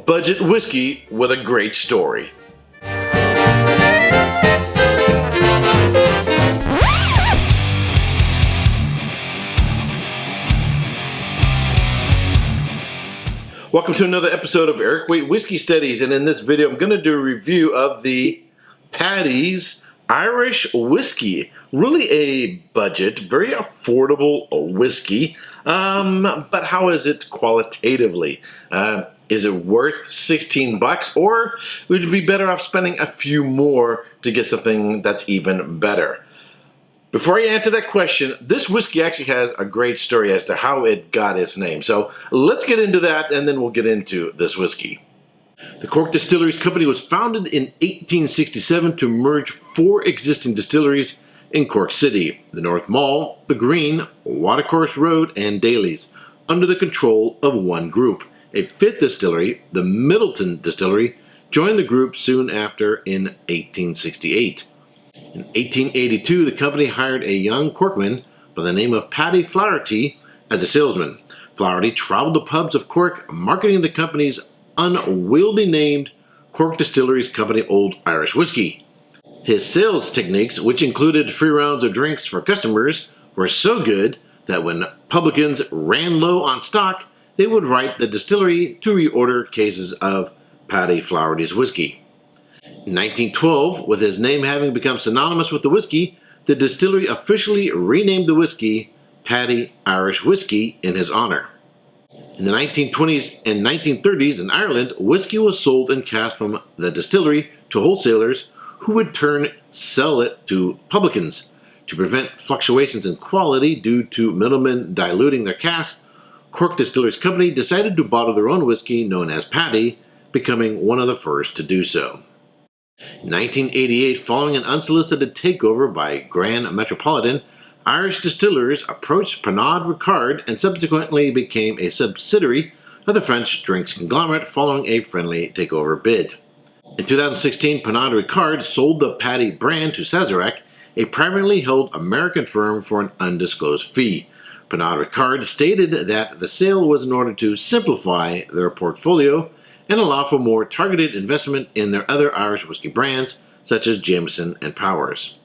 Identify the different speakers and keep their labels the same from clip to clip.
Speaker 1: budget whiskey with a great story. Welcome to another episode of Erik Wait Whiskey Studies, and in this video I'm going to do a review of the Paddy's Irish Whiskey. Really a budget, very affordable whiskey, but how is it qualitatively? Is it worth 16 bucks, or would you be better off spending a few more to get something that's even better? Before I answer that question, this whiskey actually has a great story as to how it got its name. So let's get into that, and then we'll get into this whiskey. The Cork Distilleries Company was founded in 1867 to merge 4 existing distilleries in Cork City: the North Mall, the Green, Watercourse Road, and Daly's, under the control of one group. A 5th distillery, the Middleton Distillery, joined the group soon after in 1868. In 1882, the company hired a young Corkman by the name of Paddy Flaherty as a salesman. Flaherty traveled the pubs of Cork, marketing the company's unwieldy named Cork Distilleries Company Old Irish Whiskey. His sales techniques, which included free rounds of drinks for customers, were so good that when publicans ran low on stock, they would write the distillery to reorder cases of Paddy Flaherty's whiskey. In 1912, with his name having become synonymous with the whiskey, the distillery officially renamed the whiskey Paddy Irish Whiskey in his honor. In the 1920s and 1930s in Ireland, whiskey was sold in cask from the distillery to wholesalers who would turn sell it to publicans. To prevent fluctuations in quality due to middlemen diluting their cask, Cork Distilleries Company decided to bottle their own whiskey known as Paddy, becoming one of the first to do so. In 1988, following an unsolicited takeover by Grand Metropolitan, Irish distillers approached Pernod Ricard and subsequently became a subsidiary of the French drinks conglomerate following a friendly takeover bid. In 2016, Pernod Ricard sold the Paddy brand to Sazerac, a privately held American firm, for an undisclosed fee. Pernod Ricard stated that the sale was in order to simplify their portfolio and allow for more targeted investment in their other Irish whiskey brands, such as Jameson and Powers.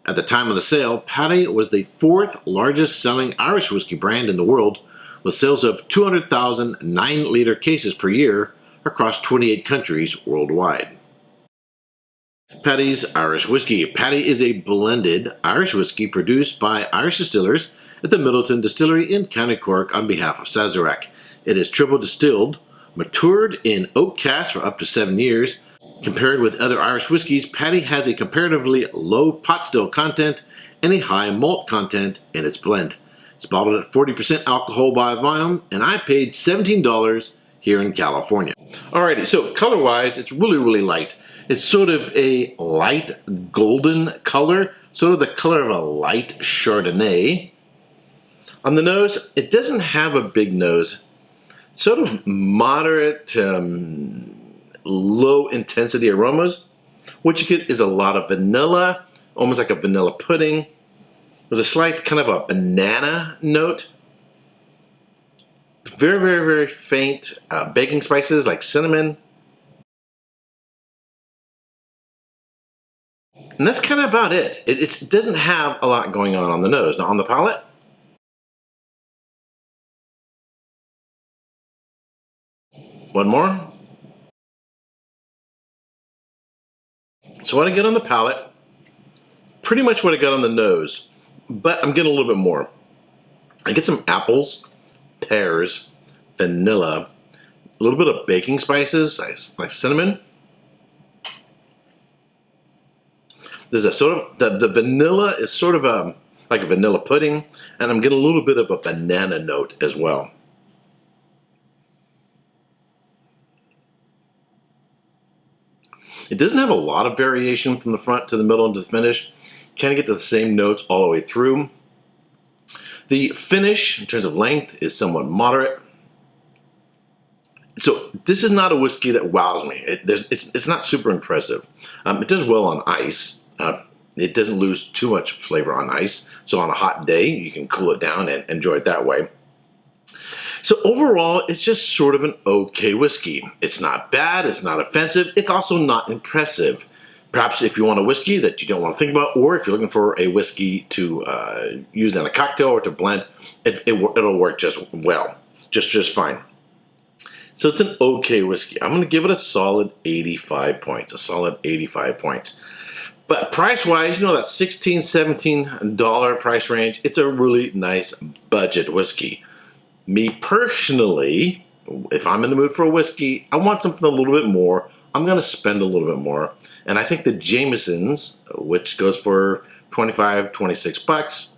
Speaker 1: At the time of the sale, Paddy was the 4th largest selling Irish whiskey brand in the world, with sales of 200,000 9-liter cases per year across 28 countries worldwide. Paddy's Irish Whiskey. Paddy is a blended Irish whiskey produced by Irish distillers at the Middleton Distillery in County Cork on behalf of Sazerac. It is triple distilled, matured in oak casks for up to 7 years. Compared with other Irish whiskies, Paddy has a comparatively low pot still content and a high malt content in its blend. It's bottled at 40% alcohol by volume, and I paid $17 here in California. Alrighty, so color-wise, it's really light. It's sort of a light golden color, sort of the color of a light Chardonnay. On the nose, it doesn't have a big nose. Sort of moderate, low intensity aromas. What you get is a lot of vanilla, almost like a vanilla pudding. There's a slight kind of a banana note. Very faint baking spices like cinnamon. And that's kind of about it. It doesn't have a lot going on the nose. Now on the palate, one more. So what I get on the palate, pretty much what I got on the nose, but I'm getting a little bit more. I get some apples, pears, vanilla, a little bit of baking spices, like cinnamon. There's a sort of, the vanilla is sort of like a vanilla pudding, and I'm getting a little bit of a banana note as well. It doesn't have a lot of variation from the front to the middle and to the finish. Kind of get the same notes all the way through. The finish, in terms of length, is somewhat moderate. So this is not a whiskey that wows me. It's not super impressive. It does well on ice. It doesn't lose too much flavor on ice. So on a hot day, you can cool it down and enjoy it that way. So overall, it's just sort of an okay whiskey. It's not bad, it's not offensive, it's also not impressive. Perhaps if you want a whiskey that you don't want to think about, or if you're looking for a whiskey to use in a cocktail or to blend, it'll work just well, just fine. So it's an okay whiskey. I'm going to give it a solid 85 points, a solid 85 points. But price-wise, that $16, $17 price range, it's a really nice budget whiskey. Me personally, if I'm in the mood for a whiskey, I want something a little bit more. I'm going to spend a little bit more. And I think the Jameson's, which goes for 25, 26 bucks,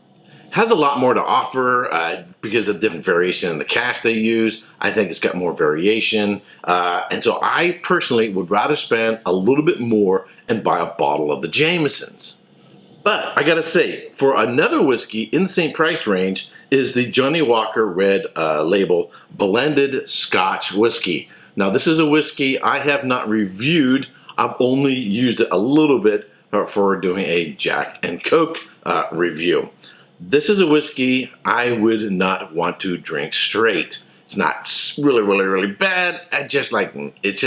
Speaker 1: has a lot more to offer because of the different variation in the cask they use. I think it's got more variation. And so I personally would rather spend a little bit more and buy a bottle of the Jameson's. But I gotta say, for another whiskey in the same price range is the Johnnie Walker Red Label Blended Scotch Whiskey. Now this is a whiskey I have not reviewed. I've only used it a little bit for doing a Jack and Coke review. This is a whiskey I would not want to drink straight. It's not really bad. It's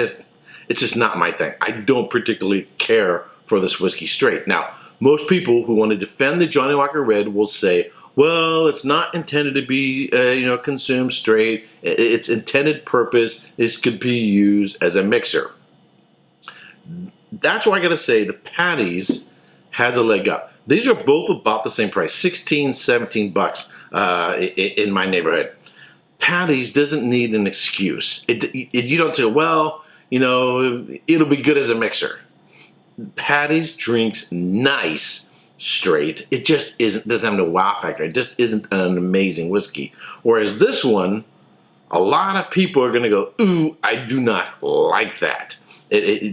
Speaker 1: just not my thing. I don't particularly care for this whiskey straight. Now, most people who want to defend the Johnnie Walker Red will say, well, it's not intended to be consumed straight. Its intended purpose is could be used as a mixer. That's why I gotta say the Paddy's has a leg up. These are both about the same price, 16, 17 bucks in my neighborhood. Paddy's doesn't need an excuse. You don't say, well, it'll be good as a mixer. Paddy's drinks nice straight. It just doesn't have no wow factor. It just isn't an amazing whiskey. Whereas this one, a lot of people are gonna go, ooh, I do not like that.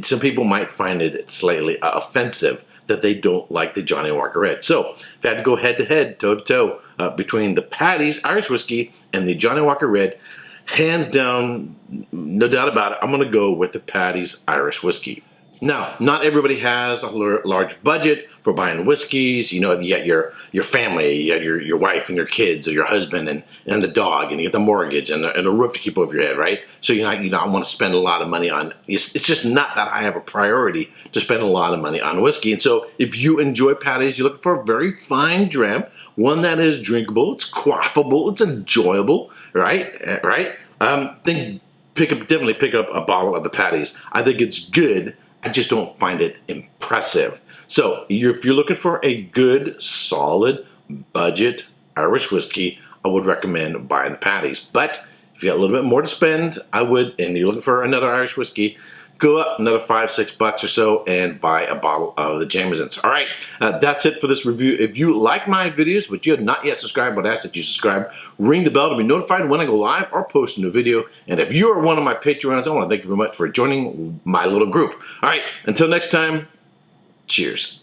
Speaker 1: Some people might find it slightly offensive that they don't like the Johnnie Walker Red. So if I had to go head-to-head, toe-to-toe between the Paddy's Irish Whiskey and the Johnnie Walker Red, hands down, no doubt about it, I'm going to go with the Paddy's Irish Whiskey. Now, not everybody has a large budget for buying whiskeys. You got your family, you got your wife and your kids, or your husband and the dog, and you get the mortgage and a roof to keep over your head, right? So you don't want to spend a lot of money on. It's just not that I have a priority to spend a lot of money on whiskey. And so if you enjoy Paddy's, you're looking for a very fine dram, one that is drinkable, it's quaffable, it's enjoyable, right? Right? Then definitely pick up a bottle of the Paddy's. I think it's good. I just don't find it impressive. So if you're looking for a good, solid, budget Irish whiskey, I would recommend buying the Paddy's. But if you got a little bit more to spend, and you're looking for another Irish whiskey, go up another $5, $6 or so and buy a bottle of the Jameson's. All right, that's it for this review. If you like my videos, but you have not yet subscribed, I would ask that you subscribe. Ring the bell to be notified when I go live or post a new video. And if you are one of my Patreons, I want to thank you very much for joining my little group. All right, until next time, cheers.